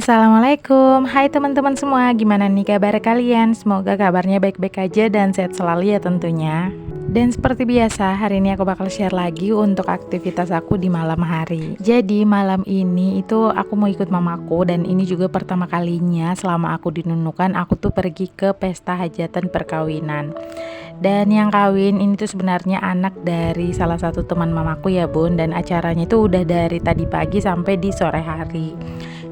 Assalamualaikum, hai teman-teman semua, gimana nih kabar kalian? Semoga kabarnya baik-baik aja dan sehat selalu ya tentunya. Dan seperti biasa, hari ini aku bakal share lagi untuk aktivitas aku di malam hari. Jadi malam ini itu aku mau ikut mamaku, dan ini juga pertama kalinya selama aku di Nunukan aku tuh pergi ke pesta hajatan perkawinan. Dan yang kawin ini tuh sebenarnya anak dari salah satu teman mamaku ya bun, dan acaranya itu udah dari tadi pagi sampai di sore hari.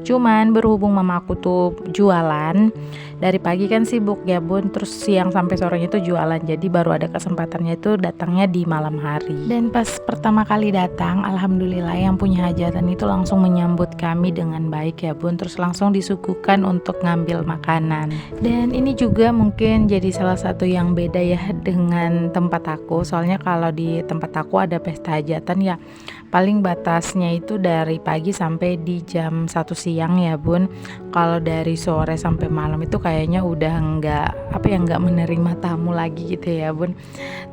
Cuman berhubung mamaku tuh jualan dari pagi kan sibuk ya bun, terus siang sampai sorenya tuh jualan, jadi baru ada kesempatannya itu datangnya di malam hari. Dan pas pertama kali datang, alhamdulillah yang punya hajatan itu langsung menyambut kami dengan baik ya bun, terus langsung disuguhkan untuk ngambil makanan. Dan ini juga mungkin jadi salah satu yang beda ya dengan tempat aku, soalnya kalau di tempat aku ada pesta hajatan ya paling batasnya itu dari pagi sampai di jam 1 siang ya bun. Kalau dari sore sampai malam itu kayaknya udah nggak menerima tamu lagi gitu ya bun.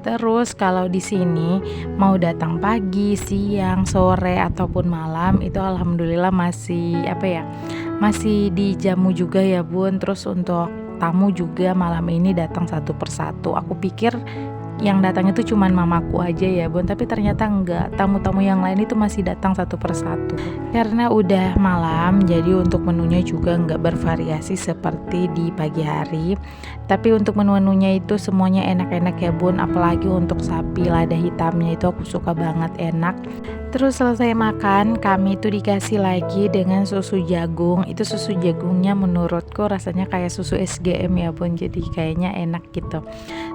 Terus kalau di sini mau datang pagi, siang, sore ataupun malam itu alhamdulillah masih dijamu juga ya bun. Terus untuk tamu juga malam ini datang satu persatu. Aku pikir yang datang itu cuman mamaku aja ya bun, tapi ternyata enggak, tamu-tamu yang lain itu masih datang satu persatu. Karena udah malam, jadi untuk menunya juga enggak bervariasi seperti di pagi hari, tapi untuk menu-menunya itu semuanya enak-enak ya bun. Apalagi untuk sapi lada hitamnya itu aku suka banget, enak. Terus selesai makan, kami itu dikasih lagi dengan susu jagung. Itu susu jagungnya menurutku rasanya kayak susu SGM ya bun, jadi kayaknya enak gitu.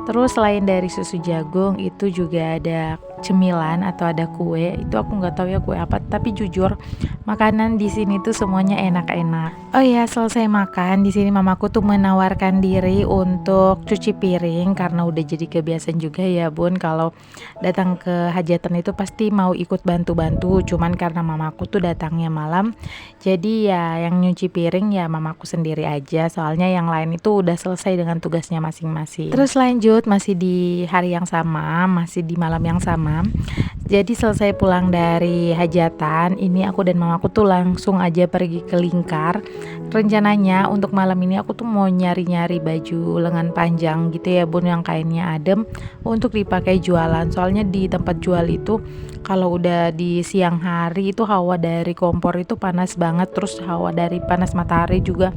Terus selain dari susu jagung itu juga ada cemilan atau ada kue. Itu aku nggak tahu ya kue apa, tapi jujur makanan di sini tuh semuanya enak-enak. Oh ya, selesai makan di sini mamaku tuh menawarkan diri untuk cuci piring karena udah jadi kebiasaan juga ya bun, kalau datang ke hajatan itu pasti mau ikut bantu-bantu. Cuman karena mamaku tuh datangnya malam, jadi ya yang nyuci piring ya mamaku sendiri aja, soalnya yang lain itu udah selesai dengan tugasnya masing-masing. Terus lanjut, masih di hari yang sama, masih di malam yang sama. Jadi selesai pulang dari hajatan, ini aku dan mamaku tuh langsung aja pergi ke Lingkar. Rencananya untuk malam ini aku tuh mau nyari-nyari baju lengan panjang gitu ya bun, yang kainnya adem untuk dipakai jualan. Soalnya di tempat jual itu kalau udah di siang hari itu hawa dari kompor itu panas banget, terus hawa dari panas matahari juga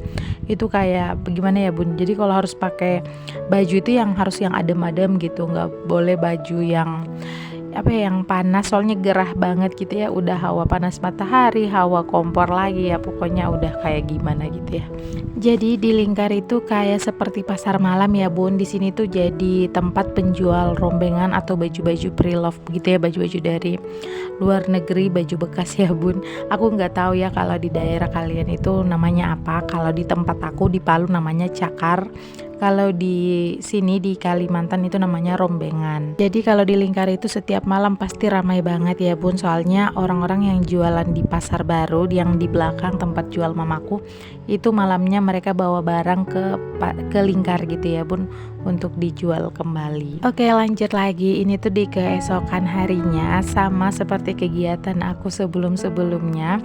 itu kayak bagaimana ya bun. Jadi kalau harus pakai baju itu harus yang adem-adem gitu, nggak boleh baju yang yang panas, soalnya gerah banget gitu ya, udah hawa panas matahari, hawa kompor lagi ya, pokoknya udah kayak gimana gitu ya. Jadi di Lingkar itu kayak seperti pasar malam ya bun. Di sini tuh jadi tempat penjual rombengan atau baju-baju pre-love gitu ya, baju-baju dari luar negeri, baju bekas ya bun. Aku nggak tahu ya kalau di daerah kalian itu namanya apa. Kalau di tempat aku di Palu namanya cakar. Kalau di sini di Kalimantan itu namanya rombengan. Jadi kalau di Lingkar itu setiap malam pasti ramai banget ya bun. Soalnya orang-orang yang jualan di pasar baru yang di belakang tempat jual mamaku itu malamnya mereka bawa barang ke Lingkar gitu ya bun, untuk dijual kembali. Oke, lanjut lagi. Ini tuh di keesokan harinya, sama seperti kegiatan aku sebelum-sebelumnya.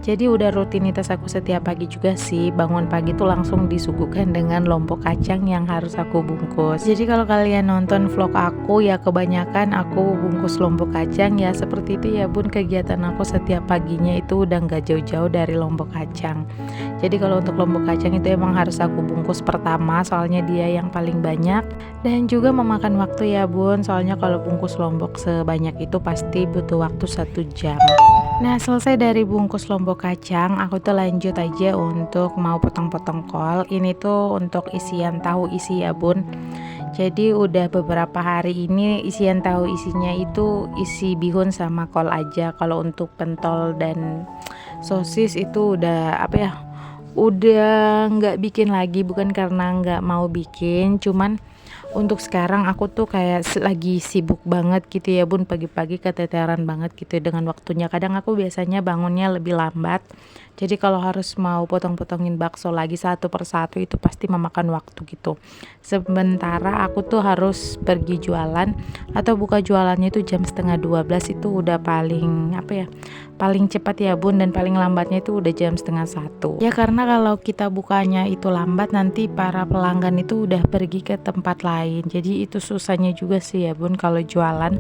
Jadi udah rutinitas aku setiap pagi juga sih, bangun pagi tuh langsung disuguhkan dengan lombok kacang yang harus aku bungkus. Jadi kalau kalian nonton vlog aku ya kebanyakan aku bungkus lombok kacang ya, seperti itu ya bun. Kegiatan aku setiap paginya itu udah nggak jauh-jauh dari lombok kacang. Jadi kalau untuk lombok kacang itu emang harus aku bungkus pertama, soalnya dia yang paling banyak dan juga memakan waktu ya bun. Soalnya kalau bungkus lombok sebanyak itu pasti butuh waktu 1 jam. Nah, selesai dari bungkus lombok kacang, aku tuh lanjut aja untuk mau potong-potong kol. Ini tuh untuk isian tahu isi ya bun. Jadi udah beberapa hari ini isian tahu isinya itu isi bihun sama kol aja. Kalau untuk pentol dan sosis itu udah nggak bikin lagi, bukan karena nggak mau bikin, cuman untuk sekarang aku tuh kayak lagi sibuk banget gitu ya bun, pagi-pagi keteteran banget gitu dengan waktunya. Kadang aku biasanya bangunnya lebih lambat, jadi kalau harus mau potong-potongin bakso lagi satu persatu itu pasti memakan waktu gitu. Sementara aku tuh harus pergi jualan atau buka jualannya itu jam 11:30, itu udah paling cepat ya bun, dan paling lambatnya itu udah jam setengah 1 ya, karena kalau kita bukanya itu lambat nanti para pelanggan itu udah pergi ke tempat lain. Jadi itu susahnya juga sih ya bun kalau jualan.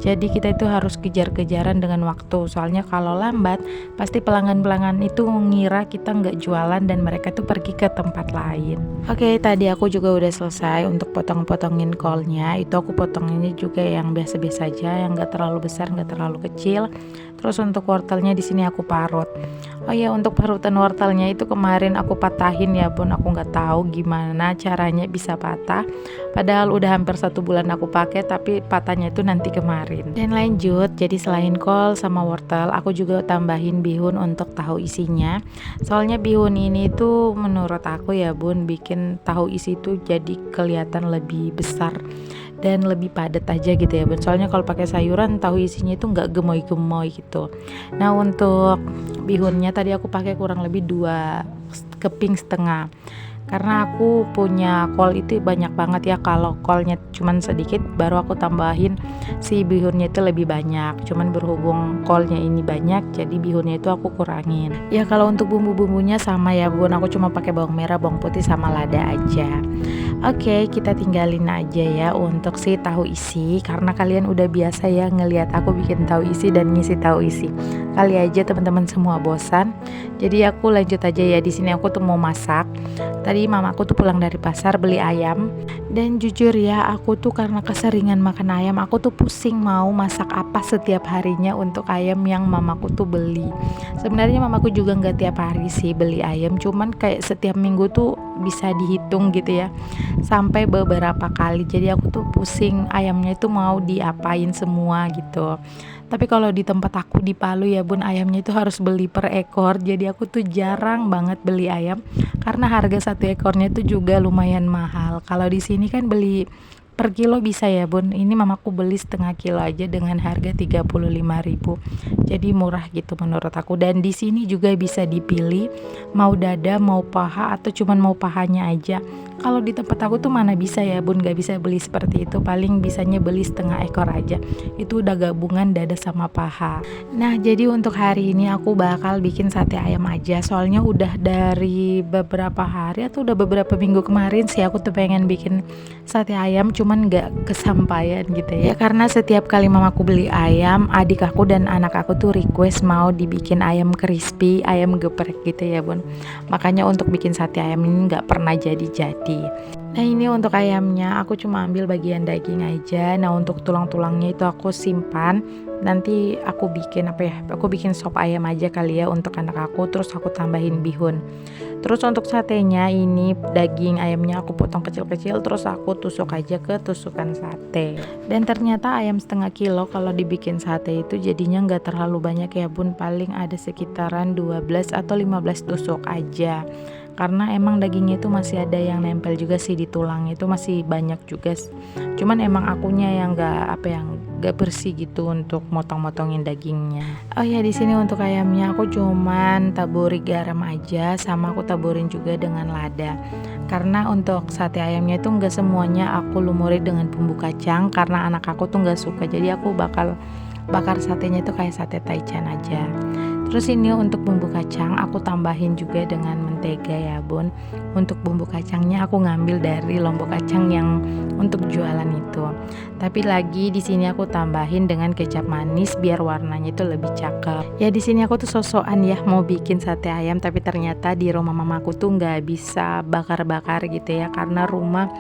Jadi kita itu harus kejar-kejaran dengan waktu, soalnya kalau lambat pasti pelanggan-pelanggan itu ngira kita nggak jualan dan mereka tuh pergi ke tempat lain. Oke, tadi aku juga udah selesai untuk potong-potongin kolnya. Itu aku potonginnya juga yang biasa-biasa aja, yang nggak terlalu besar nggak terlalu kecil. Terus untuk wortelnya di sini aku parut. Oh ya, untuk parutan wortelnya itu kemarin aku patahin ya bun. Aku nggak tahu gimana caranya bisa patah. Padahal udah hampir 1 bulan aku pakai, tapi patahnya itu nanti kemarin. Dan lanjut, jadi selain kol sama wortel, aku juga tambahin bihun untuk tahu isinya. Soalnya bihun ini tuh menurut aku ya bun, bikin tahu isi tuh jadi kelihatan lebih besar dan lebih padat aja gitu ya bun. Soalnya kalau pakai sayuran tahu isinya itu nggak gemoy-gemoy gitu. Nah untuk bihunnya tadi aku pakai kurang lebih 2,5 keping, karena aku punya kol itu banyak banget ya. Kalau kolnya cuman sedikit baru aku tambahin si bihunnya itu lebih banyak, cuman berhubung kolnya ini banyak jadi bihunnya itu aku kurangin ya. Kalau untuk bumbu-bumbunya sama ya bun, aku cuma pakai bawang merah, bawang putih sama lada aja. Oke, kita tinggalin aja ya untuk si tahu isi, karena kalian udah biasa ya ngelihat aku bikin tahu isi dan ngisi tahu isi. Kali aja teman-teman semua bosan, jadi aku lanjut aja ya. Di sini aku tuh mau masak. Tadi mamaku tuh pulang dari pasar beli ayam, dan jujur ya aku tuh karena keseringan makan ayam, aku tuh pusing mau masak apa setiap harinya untuk ayam yang mamaku tuh beli. Sebenarnya mamaku juga nggak tiap hari sih beli ayam, cuman kayak setiap minggu tuh bisa dihitung gitu ya, sampai beberapa kali. Jadi aku tuh pusing ayamnya itu mau diapain semua gitu. Tapi kalau di tempat aku di Palu ya bun, ayamnya itu harus beli per ekor. Jadi aku tuh jarang banget beli ayam karena harga 1 ekornya itu juga lumayan mahal. Kalau di sini kan beli per kilo bisa ya bun. Ini mamaku beli setengah kilo aja dengan harga 35.000. Jadi murah gitu menurut aku. Dan di sini juga bisa dipilih mau dada, mau paha, atau cuman mau pahanya aja. Kalau di tempat aku tuh mana bisa ya bun, gak bisa beli seperti itu. Paling bisanya beli setengah ekor aja, itu udah gabungan dada sama paha. Nah jadi untuk hari ini aku bakal bikin sate ayam aja. Soalnya udah dari beberapa hari atau udah beberapa minggu kemarin sih aku tuh pengen bikin sate ayam, cuman gak kesampaian gitu ya. Karena setiap kali mamaku beli ayam, adik aku dan anak aku tuh request mau dibikin ayam crispy, ayam geprek gitu ya bun. Makanya untuk bikin sate ayam ini gak pernah jadi-jadi. Nah ini untuk ayamnya aku cuma ambil bagian daging aja. Nah untuk tulang-tulangnya itu aku simpan, nanti aku bikin aku bikin sop ayam aja kali ya untuk anak aku, terus aku tambahin bihun. Terus untuk satenya ini daging ayamnya aku potong kecil-kecil, terus aku tusuk aja ke tusukan sate. Dan ternyata ayam setengah kilo kalau dibikin sate itu jadinya nggak terlalu banyak ya bun, paling ada sekitaran 12 atau 15 tusuk aja. Karena emang dagingnya itu masih ada yang nempel juga sih di tulang, itu masih banyak juga. Cuman emang akunya yang nggak bersih gitu untuk motong-motongin dagingnya. Oh ya di sini untuk ayamnya aku cuman taburi garam aja, sama aku taburin juga dengan lada. Karena untuk sate ayamnya itu nggak semuanya aku lumuri dengan bumbu kacang, karena anak aku tuh nggak suka. Jadi aku bakal bakar satenya itu kayak sate taichan aja. Terus ini untuk bumbu kacang aku tambahin juga dengan mentega ya bun. Untuk bumbu kacangnya aku ngambil dari Lombok Kacang yang untuk jualan itu. Tapi lagi di sini aku tambahin dengan kecap manis biar warnanya itu lebih cakep. Ya di sini aku tuh sosokan ya mau bikin sate ayam, tapi ternyata di rumah mamaku tuh nggak bisa bakar-bakar gitu ya, karena rumah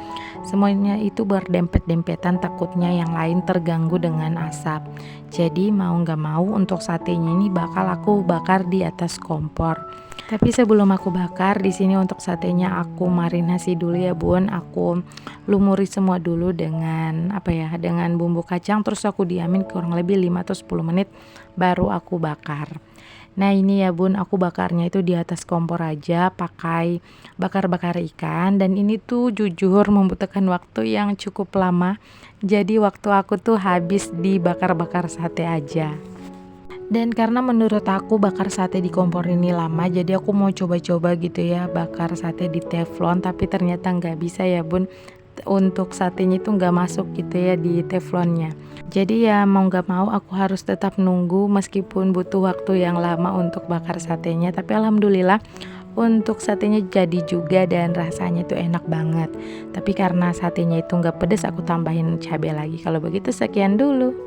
semuanya itu berdempet-dempetan, takutnya yang lain terganggu dengan asap. Jadi mau nggak mau untuk satenya ini bakal aku bakar di atas kompor. Tapi sebelum aku bakar di sini untuk satenya aku marinasi dulu ya bun. Aku lumuri semua dulu dengan dengan bumbu kacang, terus aku diamin kurang lebih 5 atau 10 menit baru aku bakar. Nah ini ya bun, aku bakarnya itu di atas kompor aja pakai bakar-bakar ikan, dan ini tuh jujur membutuhkan waktu yang cukup lama. Jadi waktu aku tuh habis di bakar-bakar sate aja. Dan karena menurut aku bakar sate di kompor ini lama, jadi aku mau coba-coba gitu ya bakar sate di teflon, tapi ternyata nggak bisa ya bun. untuk satenya itu nggak masuk gitu ya di teflonnya. Jadi ya mau nggak mau aku harus tetap nunggu meskipun butuh waktu yang lama untuk bakar satenya, tapi alhamdulillah untuk satenya jadi juga dan rasanya tuh enak banget. Tapi karena satenya itu nggak pedes, aku tambahin cabai lagi. Kalau begitu sekian dulu.